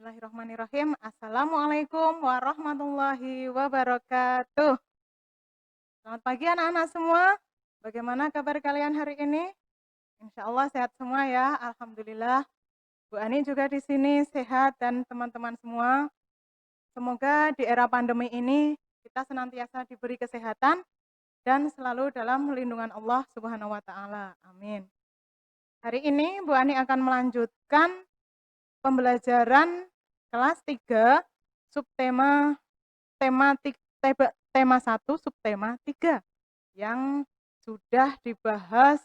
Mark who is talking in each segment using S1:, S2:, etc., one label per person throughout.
S1: Bismillahirrahmanirrahim. Assalamualaikum warahmatullahi wabarakatuh. Selamat pagi anak-anak semua. Bagaimana kabar kalian hari ini? Insya Allah sehat semua ya. Alhamdulillah. Bu Ani juga di sini sehat dan teman-teman semua. Semoga di era pandemi ini kita senantiasa diberi kesehatan dan selalu dalam lindungan Allah Subhanahu wa taala. Amin. Hari ini Bu Ani akan melanjutkan pembelajaran kelas 3 subtema tema 1 subtema 3 yang sudah dibahas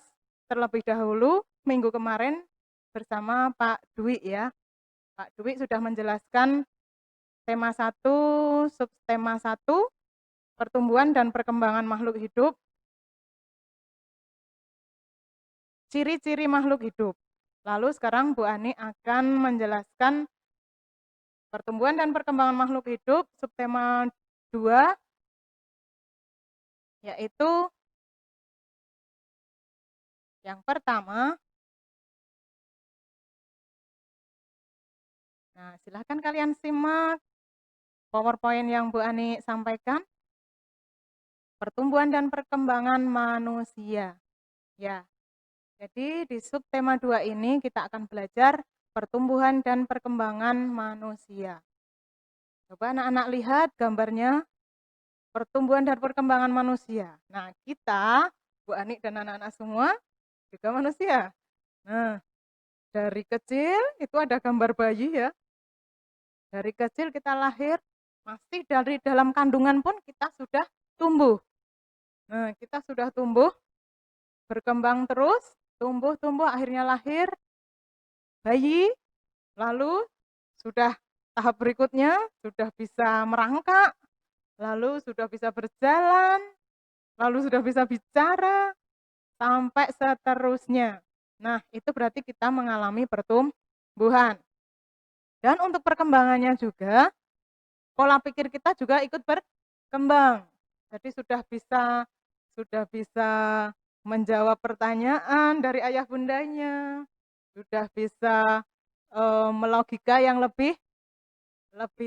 S1: terlebih dahulu minggu kemarin bersama Pak Dwi ya. Pak Dwi sudah menjelaskan tema 1 subtema 1 pertumbuhan dan perkembangan makhluk hidup. Ciri-ciri makhluk hidup. Lalu sekarang Bu Ani akan menjelaskan pertumbuhan dan perkembangan makhluk hidup, subtema 2, yaitu yang pertama. Nah, silahkan kalian simak PowerPoint yang Bu Ani sampaikan. Pertumbuhan dan perkembangan manusia. Ya, jadi di subtema 2 ini kita akan belajar pertumbuhan dan perkembangan manusia. Coba anak-anak lihat gambarnya, pertumbuhan dan perkembangan manusia. Nah, kita, Bu Ani dan anak-anak semua, juga manusia. Nah, dari kecil itu ada gambar bayi ya. Dari kecil kita lahir, masih dari dalam kandungan pun kita sudah tumbuh. Nah, kita sudah tumbuh, berkembang terus, tumbuh, akhirnya lahir, bayi, lalu sudah tahap berikutnya, sudah bisa merangkak, lalu sudah bisa berjalan, lalu sudah bisa bicara, sampai seterusnya. Nah, itu berarti kita mengalami pertumbuhan. Dan untuk perkembangannya juga, pola pikir kita juga ikut berkembang. Jadi sudah bisa menjawab pertanyaan dari ayah bundanya, sudah bisa melogika yang lebih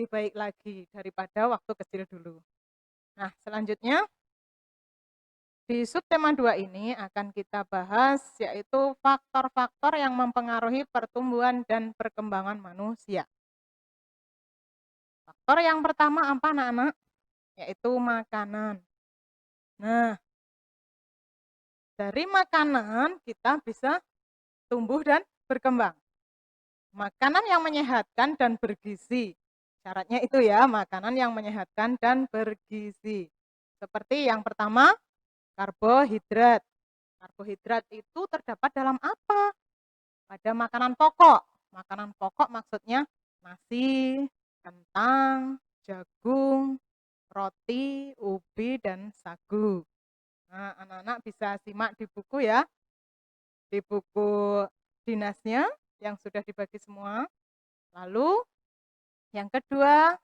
S1: baik lagi daripada waktu kecil dulu. Nah, selanjutnya di subtema 2 ini akan kita bahas yaitu faktor-faktor yang mempengaruhi pertumbuhan dan perkembangan manusia. Faktor yang pertama apa anak-anak? Yaitu makanan. Nah, dari makanan kita bisa tumbuh dan berkembang. Makanan yang menyehatkan dan bergizi. Syaratnya itu ya, makanan yang menyehatkan dan bergizi. Seperti yang pertama, karbohidrat. Karbohidrat itu terdapat dalam apa? Pada makanan pokok. Makanan pokok maksudnya nasi, kentang, jagung, roti, ubi, dan sagu. Nah, anak-anak bisa simak di buku ya, di buku dinasnya yang sudah dibagi semua. Lalu yang kedua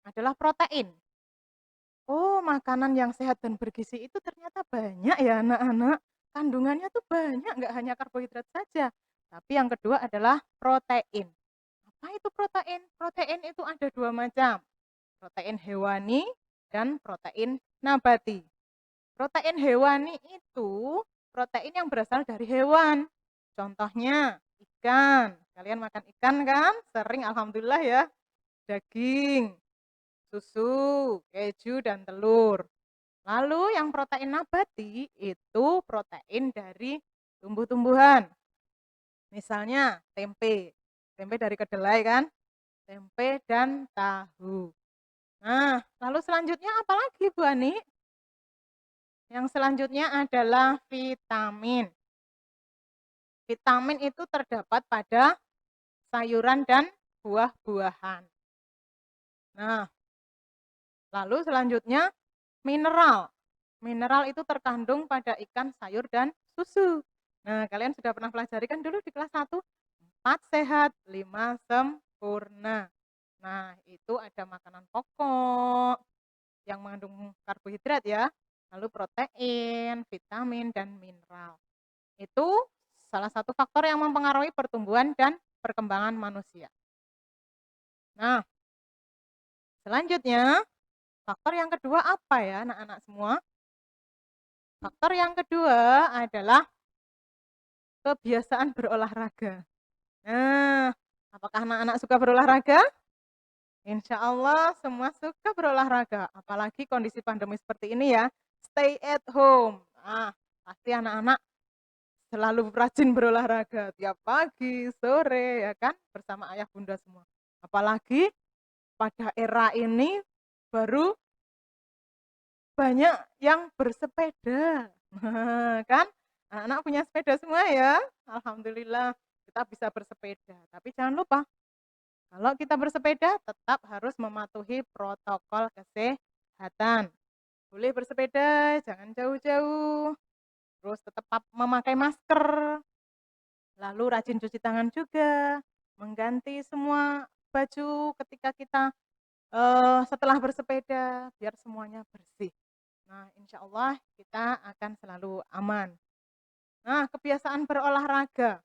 S1: adalah protein. Oh, makanan yang sehat dan bergizi itu ternyata banyak ya anak-anak. Kandungannya tuh banyak, nggak hanya karbohidrat saja. Tapi yang kedua adalah protein. Apa itu protein? Protein itu ada dua macam. Protein hewani dan protein nabati. Protein hewani itu protein yang berasal dari hewan. Contohnya ikan. Kalian makan ikan kan? Sering alhamdulillah ya. Daging, susu, keju, dan telur. Lalu yang protein nabati itu protein dari tumbuh-tumbuhan. Misalnya tempe. Tempe dari kedelai kan? Tempe dan tahu. Nah, lalu selanjutnya apa lagi Bu Ani? Yang selanjutnya adalah vitamin. Vitamin itu terdapat pada sayuran dan buah-buahan. Nah, lalu selanjutnya mineral. Mineral itu terkandung pada ikan, sayur, dan susu. Nah, kalian sudah pernah pelajari kan dulu di kelas 1? 4 sehat, 5 sempurna. Nah, itu ada makanan pokok yang mengandung karbohidrat ya, lalu protein, vitamin, dan mineral. Itu salah satu faktor yang mempengaruhi pertumbuhan dan perkembangan manusia. Nah, selanjutnya faktor yang kedua apa ya anak-anak semua? Faktor yang kedua adalah kebiasaan berolahraga. Nah, apakah anak-anak suka berolahraga? Insya Allah semua suka berolahraga, apalagi kondisi pandemi seperti ini ya, stay at home. Nah, pasti anak-anak selalu rajin berolahraga tiap pagi, sore, ya kan, bersama ayah bunda semua. Apalagi pada era ini baru banyak yang bersepeda. Kan, anak-anak punya sepeda semua ya, alhamdulillah kita bisa bersepeda. Tapi jangan lupa kalau kita bersepeda tetap harus mematuhi protokol kesehatan. Boleh bersepeda, jangan jauh-jauh, terus tetap memakai masker, lalu rajin cuci tangan juga, mengganti semua baju ketika kita setelah bersepeda biar semuanya bersih. Nah, insya Allah kita akan selalu aman. Nah, kebiasaan berolahraga.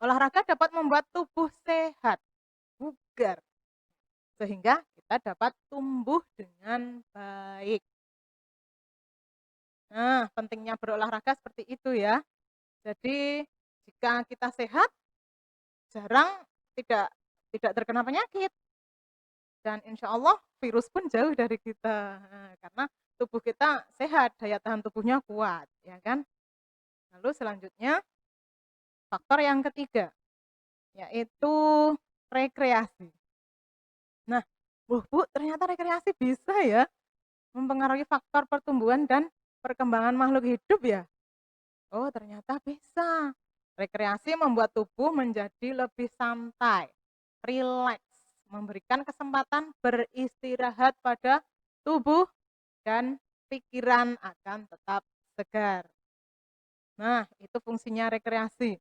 S1: Olahraga dapat membuat tubuh sehat, bugar, sehingga kita dapat tumbuh dengan baik. Nah, pentingnya berolahraga seperti itu ya. Jadi, jika kita sehat, jarang tidak tidak terkena penyakit. Dan insya Allah virus pun jauh dari kita. Nah, karena tubuh kita sehat, daya tahan tubuhnya kuat, ya kan? Lalu selanjutnya, faktor yang ketiga, yaitu rekreasi. Nah, Bu, ternyata rekreasi bisa ya mempengaruhi faktor pertumbuhan dan perkembangan makhluk hidup ya? Oh, ternyata bisa. Rekreasi membuat tubuh menjadi lebih santai, rileks, memberikan kesempatan beristirahat pada tubuh dan pikiran akan tetap segar. Nah, itu fungsinya rekreasi.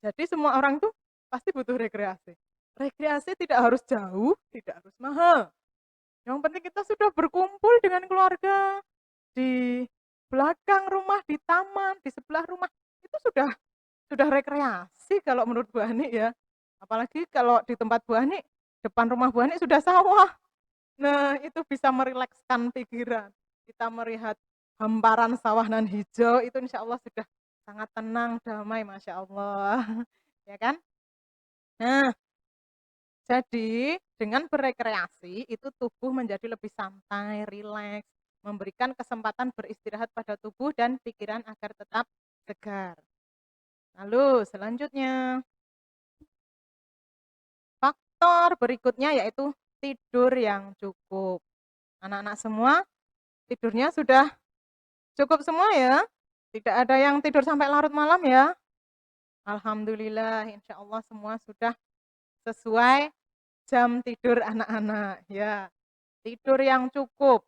S1: Jadi semua orang tuh pasti butuh rekreasi. Rekreasi tidak harus jauh, tidak harus mahal. Yang penting kita sudah berkumpul dengan keluarga di belakang rumah, di taman, di sebelah rumah, itu sudah rekreasi kalau menurut Bu Ani ya. Apalagi kalau di tempat Bu Ani, depan rumah Bu Ani sudah sawah. Nah, itu bisa merilekskan pikiran. Kita melihat hamparan sawah nan hijau itu insya Allah sudah sangat tenang, damai, Masya Allah. Ya kan? Nah, jadi dengan berrekreasi itu tubuh menjadi lebih santai, rileks, memberikan kesempatan beristirahat pada tubuh dan pikiran agar tetap segar. Lalu selanjutnya, faktor berikutnya yaitu tidur yang cukup. Anak-anak semua tidurnya sudah cukup semua ya? Tidak ada yang tidur sampai larut malam ya? Alhamdulillah, insya Allah semua sudah sesuai jam tidur anak-anak ya. Tidur yang cukup.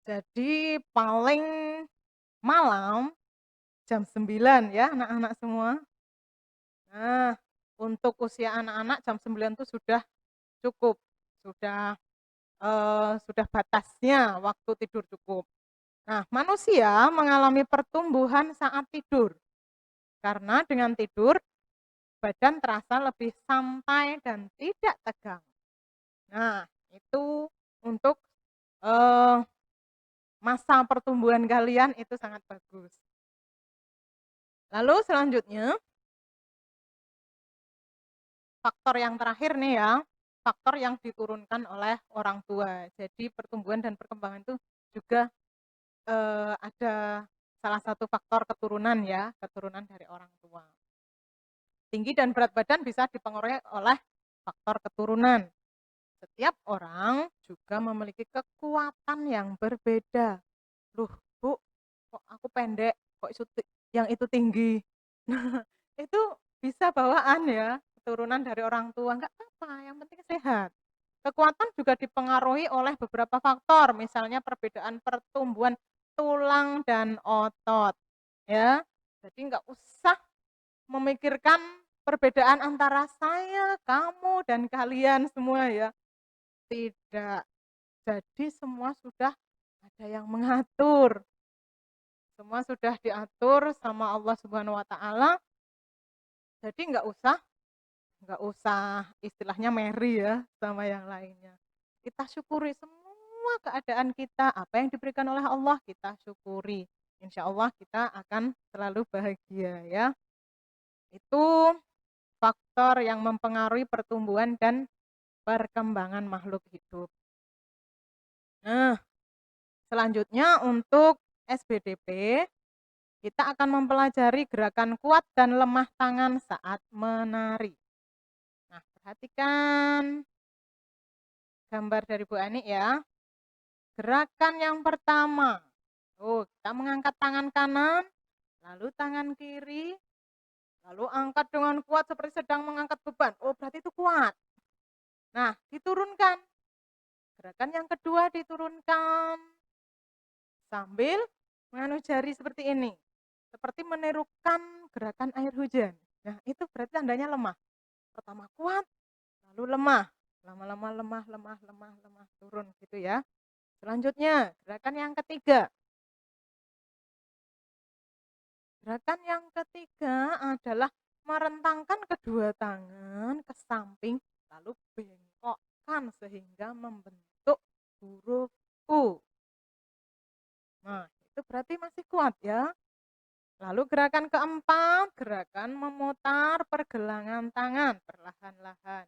S1: Jadi paling malam jam 9 ya anak-anak semua. Nah, untuk usia anak-anak jam 9 itu sudah cukup, sudah batasnya waktu tidur cukup. Nah, manusia mengalami pertumbuhan saat tidur, karena dengan tidur badan terasa lebih santai dan tidak tegang. Nah, itu untuk eh, masa pertumbuhan kalian itu sangat bagus. Lalu selanjutnya, faktor yang terakhir nih ya, faktor yang diturunkan oleh orang tua. Jadi pertumbuhan dan perkembangan itu juga ada salah satu faktor keturunan ya, keturunan dari orang tua. Tinggi dan berat badan bisa dipengaruhi oleh faktor keturunan. Setiap orang juga memiliki kekuatan yang berbeda. Loh, Bu, kok aku pendek, kok yang itu tinggi. Nah, itu bisa bawaan ya, keturunan dari orang tua, enggak apa-apa, yang penting sehat. Kekuatan juga dipengaruhi oleh beberapa faktor, misalnya perbedaan pertumbuhan tulang dan otot, ya. Jadi enggak usah memikirkan perbedaan antara saya, kamu, dan kalian semua ya. Tidak. Jadi semua sudah ada yang mengatur. Semua sudah diatur sama Allah Subhanahu wa taala. Jadi enggak usah nggak usah istilahnya merry ya sama yang lainnya. Kita syukuri semua keadaan kita, apa yang diberikan oleh Allah kita syukuri. Insya Allah kita akan selalu bahagia ya. Itu faktor yang mempengaruhi pertumbuhan dan perkembangan makhluk hidup. Nah, selanjutnya untuk SBDP, kita akan mempelajari gerakan kuat dan lemah tangan saat menari. Nah, perhatikan gambar dari Bu Ani ya. Gerakan yang pertama, kita mengangkat tangan kanan, lalu tangan kiri, lalu angkat dengan kuat seperti sedang mengangkat beban. Berarti itu kuat. Nah, diturunkan. Gerakan yang kedua diturunkan sambil menganu jari seperti ini. Seperti menirukan gerakan air hujan. Nah, itu berarti tandanya lemah. Pertama kuat, lalu lemah. Lama-lama lemah, turun gitu ya. Selanjutnya, gerakan yang ketiga. Gerakan yang ketiga adalah merentangkan kedua tangan ke samping, lalu bengkokkan sehingga membentuk huruf U. Nah, itu berarti masih kuat ya. Lalu gerakan keempat, gerakan memutar pergelangan tangan perlahan-lahan.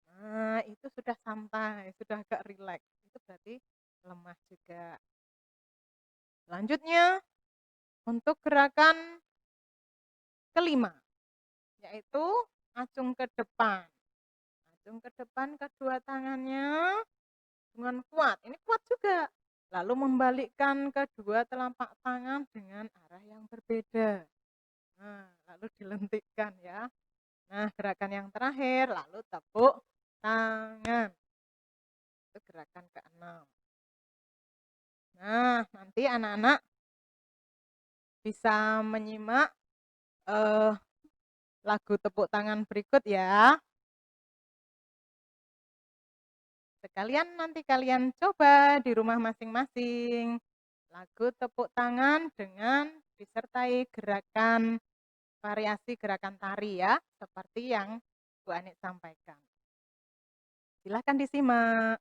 S1: Nah, itu sudah santai, sudah agak rileks. Itu berarti lemah juga. Selanjutnya, untuk gerakan kelima, yaitu acung ke depan. Acung ke depan kedua tangannya dengan kuat. Ini kuat juga. Lalu membalikkan kedua telapak tangan dengan arah yang berbeda. Nah, lalu dilentikkan ya. Nah, gerakan yang terakhir, lalu tepuk tangan. Itu gerakan keenam. Nah, nanti anak-anak bisa menyimak lagu tepuk tangan berikut ya. Sekalian nanti kalian coba di rumah masing-masing. Lagu tepuk tangan dengan disertai gerakan variasi gerakan tari ya, seperti yang Bu Anik sampaikan. Silahkan disimak.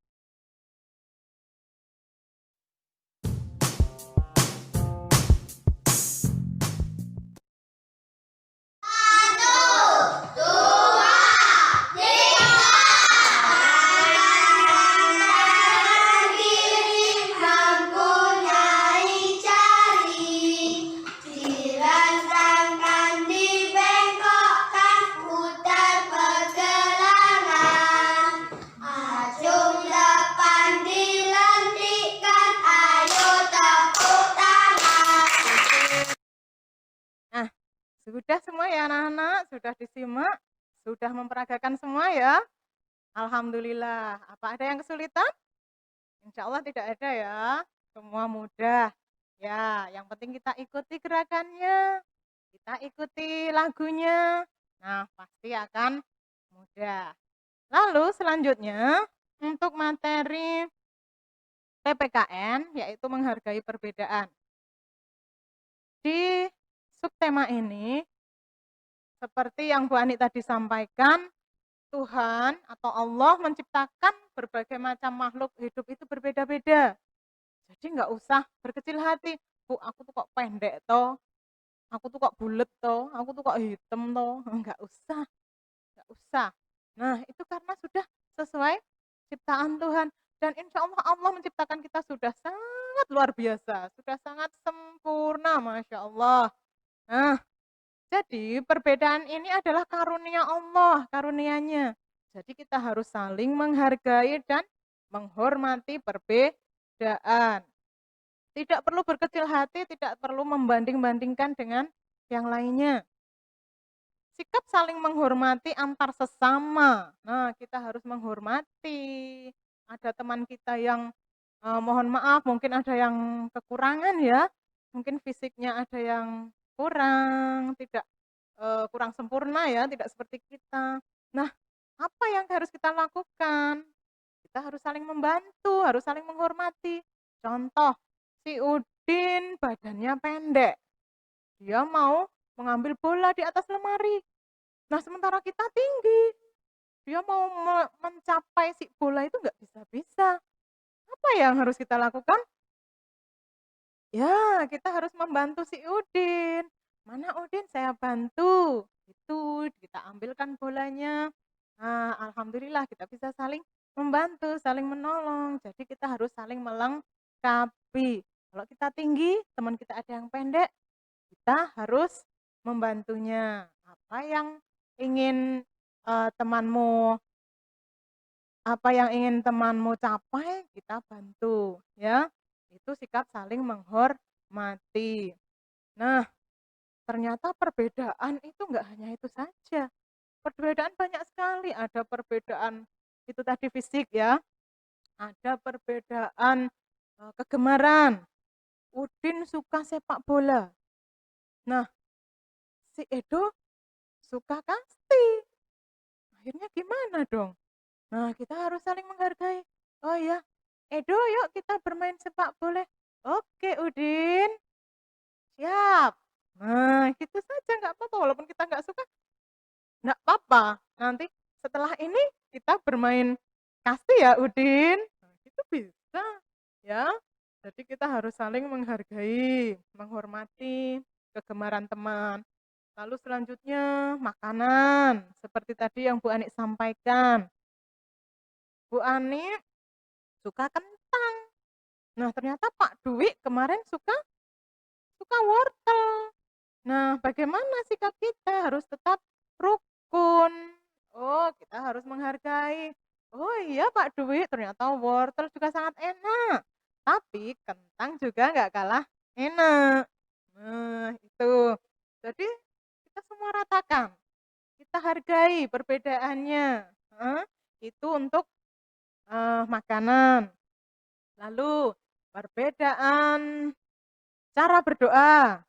S1: Sudah semua ya anak-anak, sudah disimak, sudah memperagakan semua ya. Alhamdulillah. Apa ada yang kesulitan? Insya Allah tidak ada ya. Semua mudah. Ya, yang penting kita ikuti gerakannya. Kita ikuti lagunya. Nah, pasti akan mudah. Lalu selanjutnya, untuk materi PPKN, yaitu menghargai perbedaan. Di subtema ini, seperti yang Bu Ani tadi sampaikan, Tuhan atau Allah menciptakan berbagai macam makhluk hidup itu berbeda-beda. Jadi nggak usah berkecil hati. Bu, aku tuh kok pendek toh, aku tuh kok bulet toh, aku tuh kok hitam toh. Nggak usah, nggak usah. Nah, itu karena sudah sesuai ciptaan Tuhan. Dan insya Allah Allah menciptakan kita sudah sangat luar biasa, sudah sangat sempurna, Masya Allah. Nah, jadi perbedaan ini adalah karunia Allah, karunianya. Jadi kita harus saling menghargai dan menghormati perbedaan. Tidak perlu berkecil hati, tidak perlu membanding-bandingkan dengan yang lainnya. Sikap saling menghormati antar sesama. Nah, kita harus menghormati. Ada teman kita yang mohon maaf, mungkin ada yang kekurangan ya. Mungkin fisiknya ada yang kurang, tidak kurang sempurna ya, tidak seperti kita. Nah, apa yang harus kita lakukan? Kita harus saling membantu, harus saling menghormati. Contoh, si Udin badannya pendek. Dia mau mengambil bola di atas lemari. Nah, sementara kita tinggi. dia mau mencapai si bola itu nggak bisa-bisa. Apa yang harus kita lakukan? Ya, kita harus membantu si Udin. "Mana Udin, saya bantu." Itu, kita ambilkan bolanya. Nah, alhamdulillah kita bisa saling membantu, saling menolong. Jadi kita harus saling melengkapi. Kalau kita tinggi, teman kita ada yang pendek, kita harus membantunya. Apa yang ingin, temanmu apa yang ingin temanmu capai, kita bantu, ya. Itu sikap saling menghormati. Nah, ternyata perbedaan itu enggak hanya itu saja. Perbedaan banyak sekali, ada perbedaan itu tadi fisik ya, ada perbedaan, kegemaran. Udin suka sepak bola. Nah, si Edo suka kasti. Akhirnya gimana dong? Nah, kita harus saling menghargai. "Oh ya, Edo yuk kita bermain sepak bola." "Oke Udin, siap." Nah, gitu saja nggak apa-apa, walaupun kita nggak suka, nggak apa-apa. Nanti setelah ini kita bermain kasti ya Udin. Nah, itu bisa, ya. Jadi kita harus saling menghargai, menghormati kegemaran teman. Lalu selanjutnya makanan, seperti tadi yang Bu Ani sampaikan. Bu Ani suka kentang. Nah, ternyata Pak Dwi kemarin suka suka wortel. Nah, bagaimana sikap kita? Harus tetap rukun. Oh, kita harus menghargai. Oh iya Pak Dwi, ternyata wortel juga sangat enak. Tapi kentang juga nggak kalah enak. Nah, itu. Jadi kita semua ratakan. Kita hargai perbedaannya. Heeh, itu untuk makanan. Lalu perbedaan cara berdoa.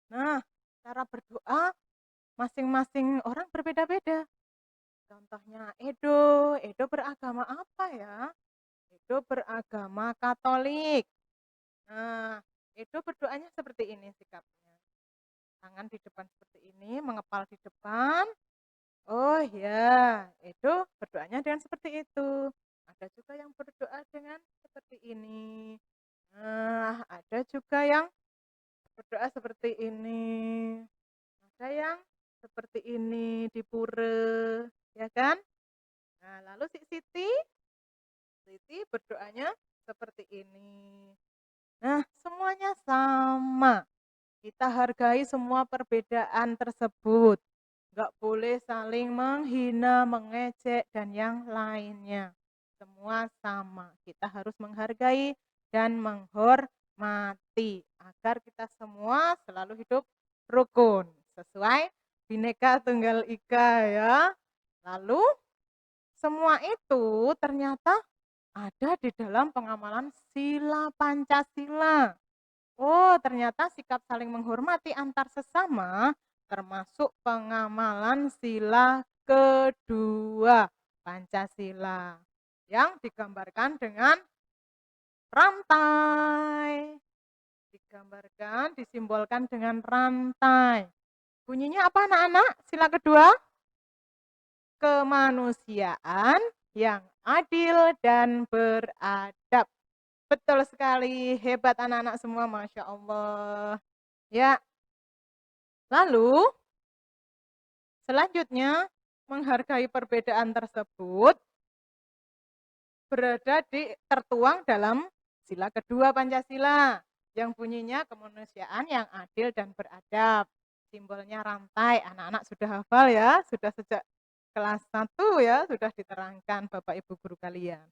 S1: Nah, cara berdoa masing-masing orang berbeda-beda. Contohnya Edo beragama apa ya? Edo beragama Katolik. Nah, Edo berdoanya seperti ini sikapnya. Tangan di depan seperti ini, mengepal di depan. Oh ya, Edo berdoanya dengan seperti itu. Ada juga yang berdoa dengan seperti ini. Nah, ada juga yang berdoa seperti ini. Ada yang seperti ini di pura, ya kan? Nah, lalu si Siti berdoanya seperti ini. Nah, semuanya sama. Kita hargai semua perbedaan tersebut. Nggak boleh saling menghina, mengejek, dan yang lainnya. Semua sama. Kita harus menghargai dan menghormati agar kita semua selalu hidup rukun sesuai Bhinneka Tunggal Ika ya. Lalu semua itu ternyata ada di dalam pengamalan sila Pancasila. Oh, ternyata sikap saling menghormati antar sesama termasuk pengamalan sila kedua Pancasila yang digambarkan dengan rantai. Digambarkan, disimbolkan dengan rantai. Bunyinya apa anak-anak? Sila kedua? Kemanusiaan yang adil dan beradab. Betul sekali, hebat anak-anak semua, Masya Allah. Ya, lalu selanjutnya menghargai perbedaan tersebut tertuang dalam sila kedua Pancasila yang bunyinya kemanusiaan yang adil dan beradab. Simbolnya rantai, anak-anak sudah hafal ya, sudah sejak kelas 1 ya, sudah diterangkan Bapak Ibu guru kalian.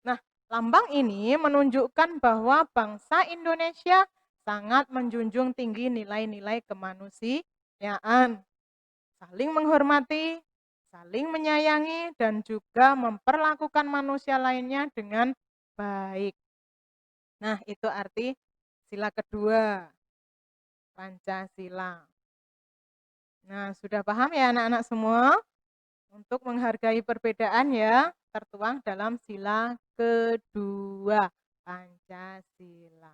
S1: Nah, lambang ini menunjukkan bahwa bangsa Indonesia sangat menjunjung tinggi nilai-nilai kemanusiaan, saling menghormati, saling menyayangi, dan juga memperlakukan manusia lainnya dengan baik. Nah, itu arti sila kedua, Pancasila. Nah, sudah paham ya anak-anak semua? Untuk menghargai perbedaan ya, tertuang dalam sila kedua, Pancasila.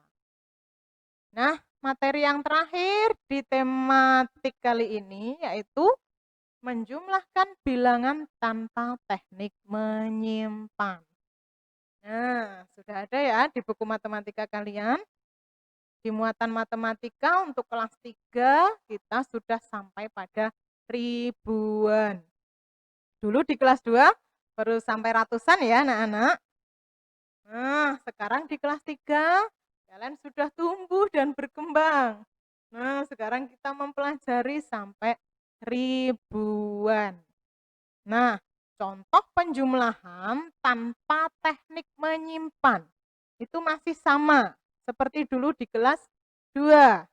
S1: Nah, materi yang terakhir di tematik kali ini yaitu menjumlahkan bilangan tanpa teknik menyimpan. Nah, sudah ada ya di buku matematika kalian. Di muatan matematika untuk kelas 3 kita sudah sampai pada ribuan. Dulu di kelas 2 baru sampai ratusan ya anak-anak. Nah, sekarang di kelas 3 kalian sudah tumbuh dan berkembang. Nah, sekarang kita mempelajari sampai ribuan. Nah, contoh penjumlahan tanpa teknik menyimpan itu masih sama seperti dulu di kelas 2.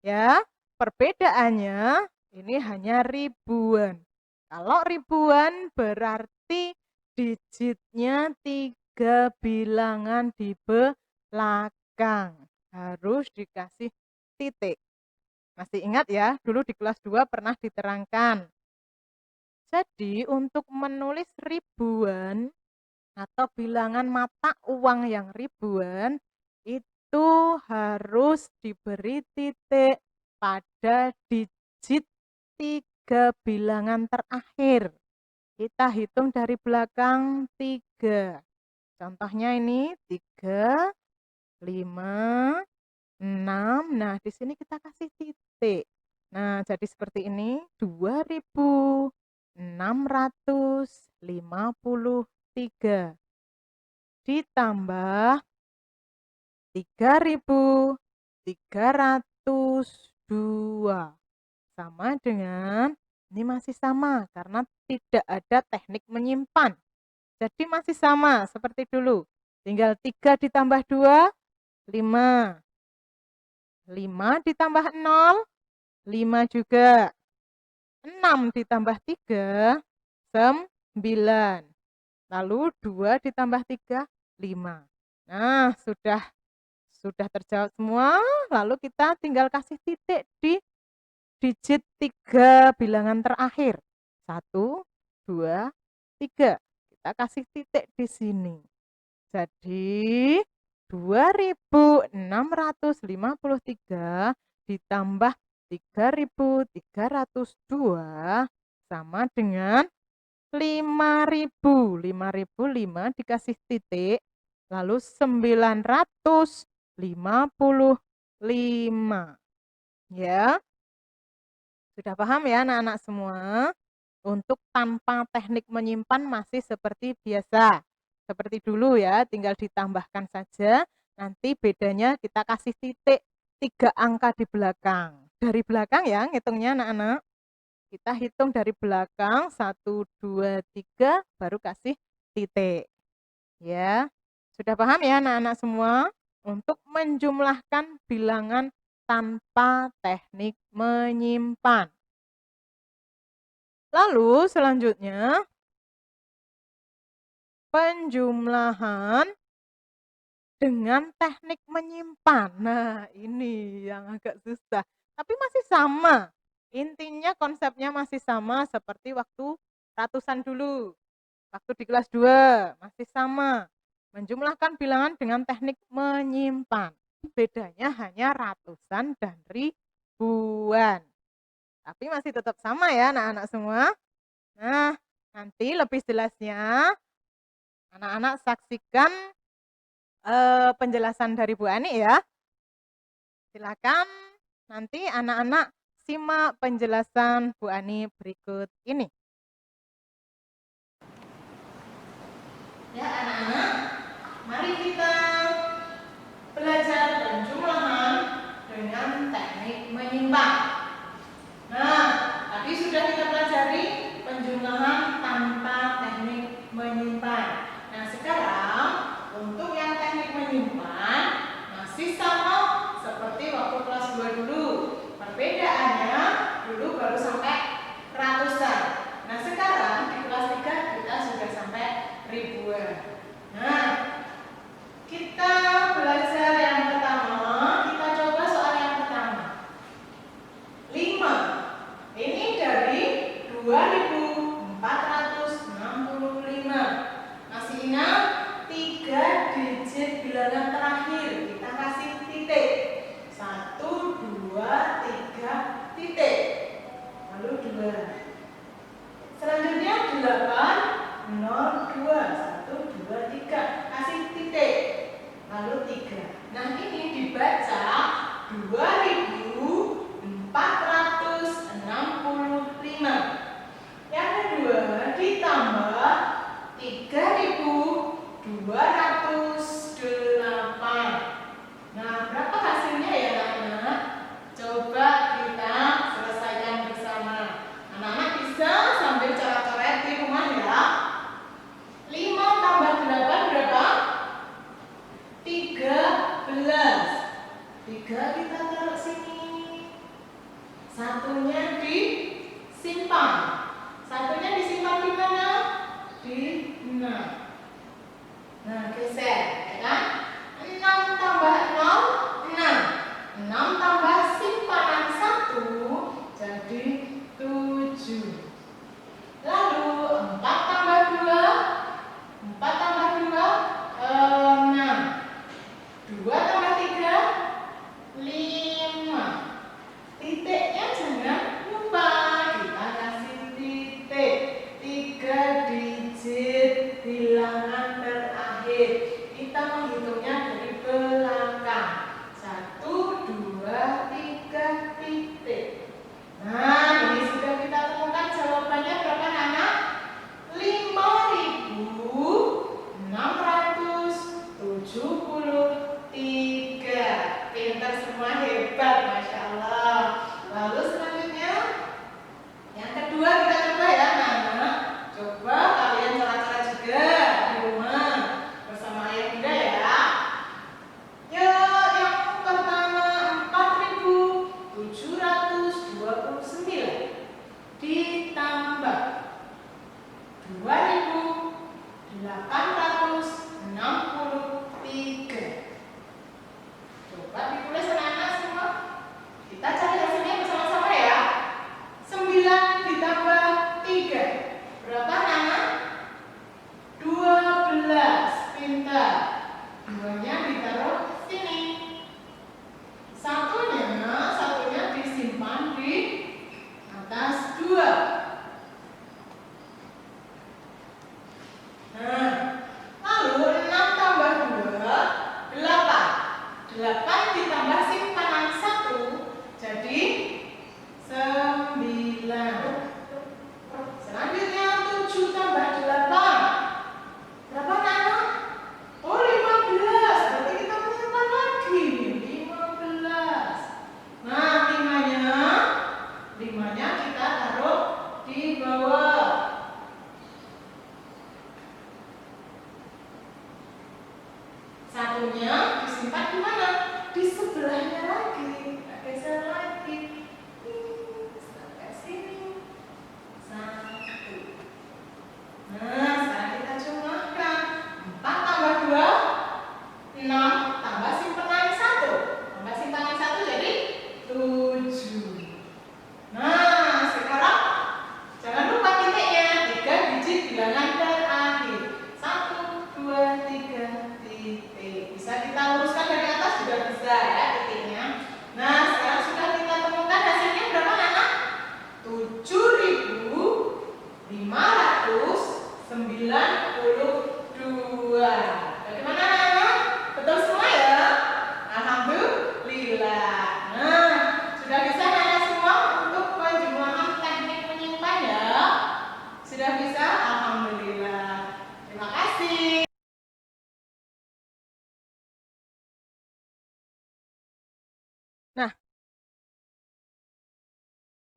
S1: Ya, perbedaannya ini hanya ribuan. Kalau ribuan berarti digitnya 3 bilangan di belakang. Harus dikasih titik. Masih ingat ya, dulu di kelas 2 pernah diterangkan. Jadi untuk menulis ribuan atau bilangan mata uang yang ribuan itu harus diberi titik pada digit 3 bilangan terakhir. Kita hitung dari belakang 3. Contohnya ini 3, 5, 6. Nah, di sini kita kasih titik. Nah, jadi seperti ini 2653 ditambah 3302 sama dengan ini masih sama karena tidak ada teknik menyimpan. Jadi masih sama seperti dulu. Tinggal 3 ditambah 2, 5. 5 ditambah 0, 5 juga. 6 ditambah 3, 9. Lalu 2 ditambah 3, 5. Nah, sudah terjawab semua. Lalu kita tinggal kasih titik di digit 3 bilangan terakhir. 1, 2, 3. Kita kasih titik di sini. Jadi 2653 ditambah 3302 sama dengan 5000. 5005 dikasih titik, lalu 955. Ya. Sudah paham ya anak-anak semua? Untuk tanpa teknik menyimpan masih seperti biasa. Seperti dulu ya, tinggal ditambahkan saja. Nanti bedanya kita kasih titik 3 angka di belakang. Dari belakang ya ngitungnya anak-anak. Kita hitung dari belakang 1, 2, 3 baru kasih titik. Ya. Sudah paham ya anak-anak semua? Untuk menjumlahkan bilangan tanpa teknik menyimpan. Lalu selanjutnya penjumlahan dengan teknik menyimpan. Nah, ini yang agak susah. Tapi masih sama. Intinya konsepnya masih sama seperti waktu ratusan dulu. Waktu di kelas 2 masih sama. Menjumlahkan bilangan dengan teknik menyimpan. Bedanya hanya ratusan dan ribuan. Tapi masih tetap sama ya anak-anak semua. Nah, nanti lebih jelasnya anak-anak saksikan penjelasan dari Bu Ani ya. Silakan nanti anak-anak simak penjelasan Bu Ani berikut ini. Ya anak-anak, mari kita belajar penjumlahan dengan teknik menyimpan. Nah, tadi sudah kita pelajari penjumlahan tanpa teknik menyimpan. Nah, sekarang untuk yang teknik menyimpan masih sama seperti waktu kelas 2 dulu. Perbedaannya dulu baru sampai ratusan. Nah, sekarang di kelas 3 kita sudah sampai ribuan. Nah, kita belajar yang pertama, kita coba soal yang pertama. 5. Ini dari 2000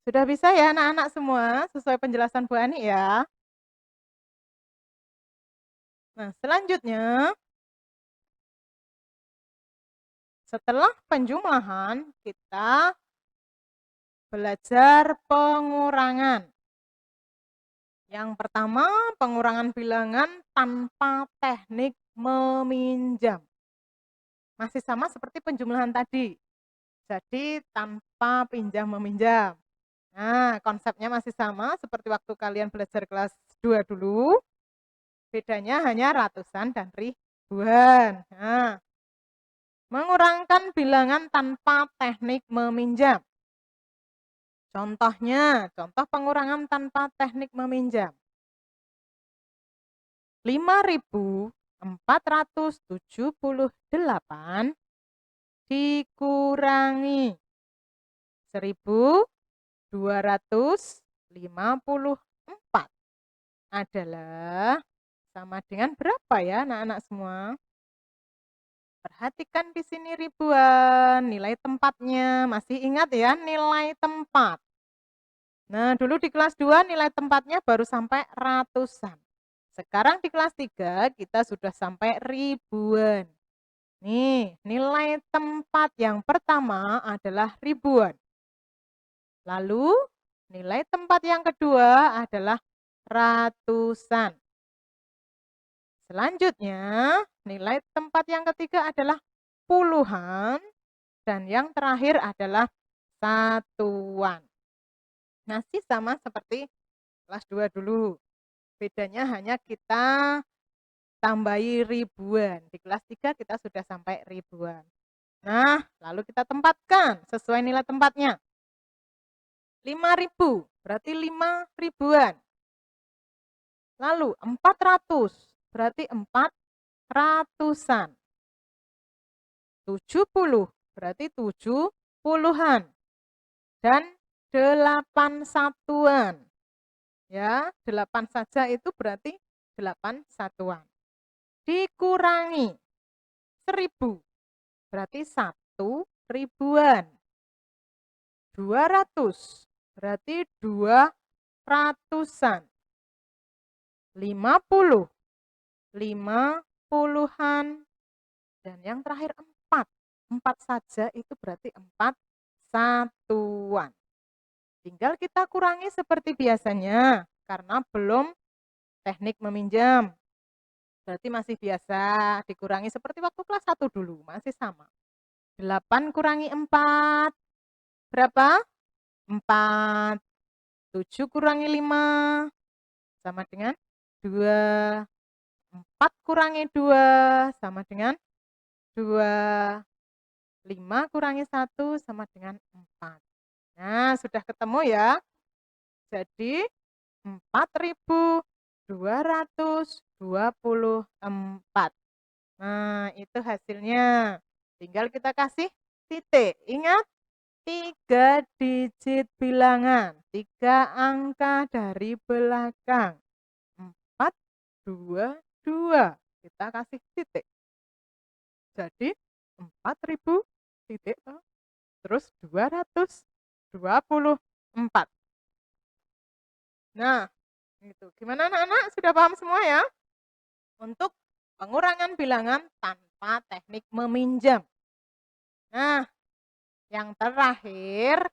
S1: Sudah bisa ya anak-anak semua sesuai penjelasan Bu Ani ya? Nah, selanjutnya setelah penjumlahan kita belajar pengurangan. Yang pertama, pengurangan bilangan tanpa teknik meminjam. Masih sama seperti penjumlahan tadi. Jadi tanpa pinjam meminjam. Nah, konsepnya masih sama seperti waktu kalian belajar kelas 2 dulu. Bedanya hanya ratusan dan ribuan. Nah, mengurangkan bilangan tanpa teknik meminjam. Contohnya, contoh pengurangan tanpa teknik meminjam. 5.478 dikurangi 1.254 adalah sama dengan berapa ya anak-anak semua? Perhatikan di sini ribuan, nilai tempatnya. Masih ingat ya nilai tempat? Nah, dulu di kelas 2 nilai tempatnya baru sampai ratusan. Sekarang di kelas 3 kita sudah sampai ribuan. Nih, nilai tempat yang pertama adalah ribuan. Lalu, nilai tempat yang kedua adalah ratusan. Selanjutnya, nilai tempat yang ketiga adalah puluhan. Dan yang terakhir adalah satuan. Masih sama seperti kelas 2 dulu. Bedanya hanya kita tambahi ribuan. Di kelas 3 kita sudah sampai ribuan. Nah, lalu kita tempatkan sesuai nilai tempatnya. 5.000 berarti 5 ribuan. Lalu 400 berarti 4 ratusan. 70 berarti 7 puluhan. Dan 8 satuan. Ya, 8 saja itu berarti 8 satuan. Dikurangi 1000 berarti 1 ribuan. 200 berarti 2 ratusan. 50 5 puluhan. Dan yang terakhir 4. 4 saja itu berarti 4 satuan. Tinggal kita kurangi seperti biasanya, karena belum teknik meminjam. Berarti masih biasa, dikurangi seperti waktu kelas 1 dulu, masih sama. 8 kurangi 4, berapa? 4. 7 kurangi 5, sama dengan 2. 4 kurangi 2, sama dengan 2. 5 kurangi 1, sama dengan 4. Nah, sudah ketemu ya. Jadi 4.224. Nah, itu hasilnya. Tinggal kita kasih titik. Ingat, 3 digit bilangan, 3 angka dari belakang. 4, 2, 2. Kita kasih titik. Jadi 4.000 titik, terus 224. Nah, gitu. Gimana anak-anak? Sudah paham semua ya? Untuk pengurangan bilangan tanpa teknik meminjam. Nah, yang terakhir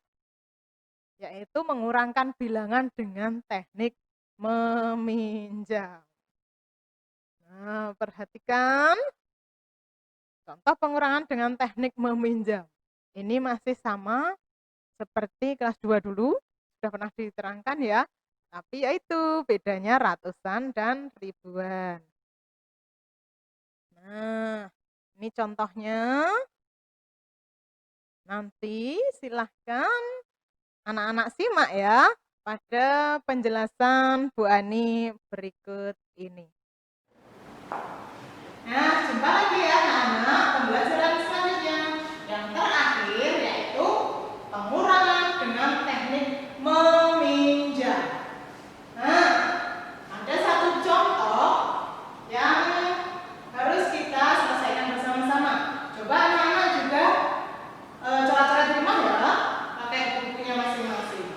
S1: yaitu mengurangkan bilangan dengan teknik meminjam. Nah, perhatikan contoh pengurangan dengan teknik meminjam. Ini masih sama seperti kelas 2 dulu, sudah pernah diterangkan ya. Tapi yaitu bedanya ratusan dan ribuan. Nah, ini contohnya. Nanti silahkan anak-anak simak ya pada penjelasan Bu Ani berikut ini. Nah, jumpa lagi ya anak-anak pembelajaran selanjutnya. Yang terakhir yaitu pengurangan dengan teknik meminjam. Nah, ada satu contoh yang harus kita selesaikan bersama-sama. Coba anak-anak juga coret-coret di rumah ya, pakai bukunya masing-masing.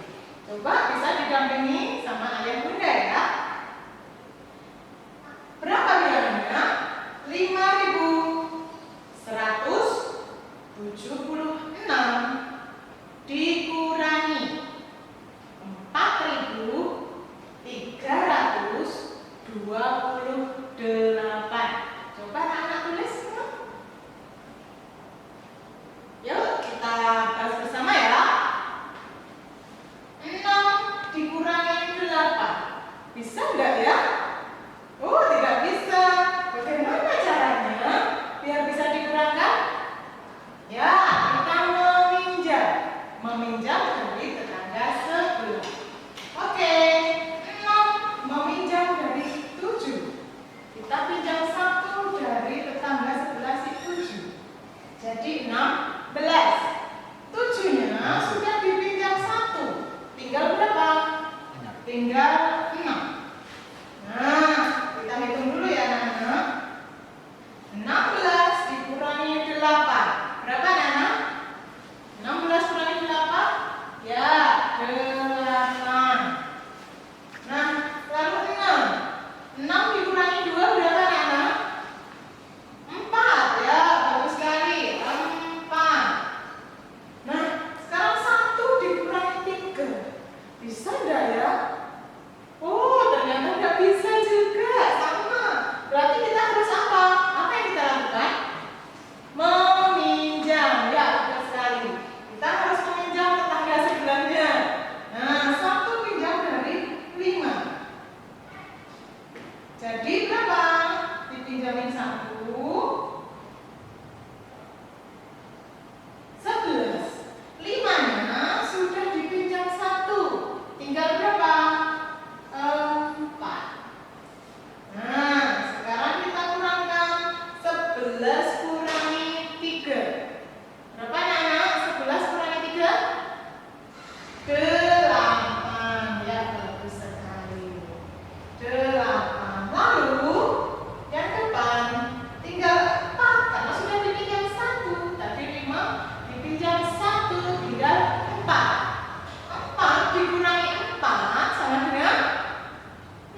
S1: dari tetangga sebelah. Oke, 6 meminjam dari 7. Kita pinjam 1 dari tetangga sebelah si 7. Jadi 16. 7-nya sudah dipinjam 1. Tinggal berapa? Tinggal 6. Nah, kita hitung dulu ya anak-anak. 16 dikurangi 8. Berapa anak-anak? 16 kurangi 8? Ya, 8. Nah, lalu 6. 6 dikurangi 2 berapa anak-anak? 4. Ya, bagus sekali. 4. Nah, sekarang 1 dikurangi 3. Bisa enggak ya? Oh, ternyata nggak bisa juga. Sama. Berarti kita harus apa? Apa yang kita lakukan? Meminjam. Ya, betul sekali. Kita harus meminjam tetangga sebelahnya. Nah, 1 pinjam dari 5. Jadi berapa? Dipinjamin 1. 11. 5-nya sudah dipinjam 1. Tinggal berapa? 4. Nah, sekarang kita kurangkan 11 kurangi 3. Berapa anak? 11 kurangi 3? 8. Ya, bagus sekali. 8. Lalu yang depan tinggal 4 karena sudah dipinjam 1. Tadi 5 dipinjam 1, tinggal 4. 4 dikurangi 4 sama dengan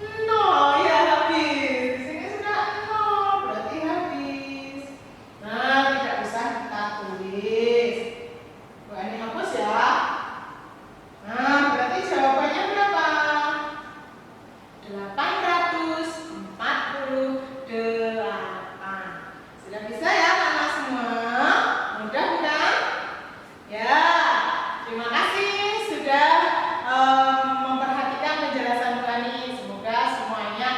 S1: 0. Ya, habis. Di sini sudah 0, berarti habis. Nah, tidak usah kita tulis. Bu Ani hapus ya. Nah, berarti jawabannya berapa? 848. Sudah bisa ya anak-anak semua? Mudah bukan? Ya, terima kasih sudah memperhatikan penjelasan Bu Ani. Semoga semuanya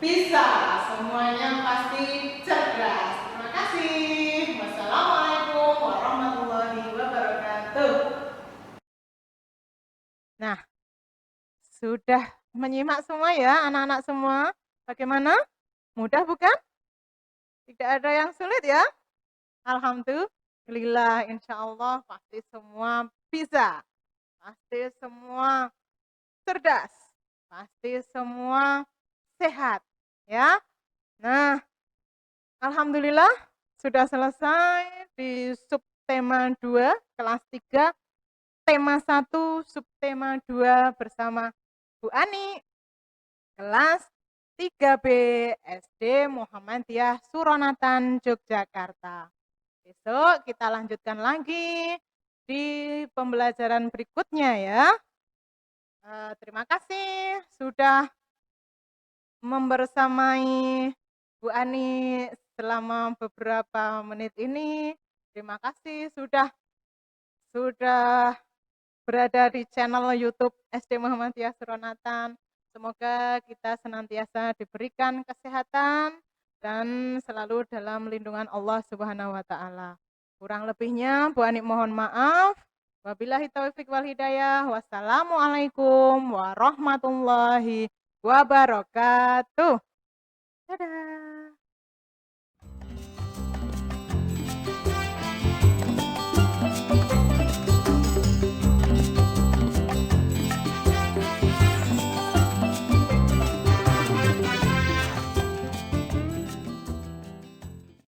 S1: bisa, semuanya pasti cerdas. Terima kasih. Wassalamualaikum warahmatullahi wabarakatuh. Nah, sudah menyimak semua ya anak-anak semua? Bagaimana? Mudah bukan? Tidak ada yang sulit ya? Alhamdulillah, insya Allah pasti semua bisa. Pasti semua cerdas. Pasti semua sehat. Ya. Nah, alhamdulillah sudah selesai di subtema 2 kelas 3, tema 1 subtema 2 bersama Bu Ani kelas 3B SD Muhammadiyah Suronatan Yogyakarta. Besok kita lanjutkan lagi di pembelajaran berikutnya ya. Terima kasih sudah membersamai Bu Ani selama beberapa menit ini. Terima kasih sudah berada di channel YouTube SD Muhammadiyah Suronatan. Semoga kita senantiasa diberikan kesehatan dan selalu dalam lindungan Allah Subhanahu wa taala. Kurang lebihnya Bu Ani mohon maaf. Wabillahi taufiq wal hidayah. Wassalamualaikum warahmatullahi wabarakatuh. Dadah.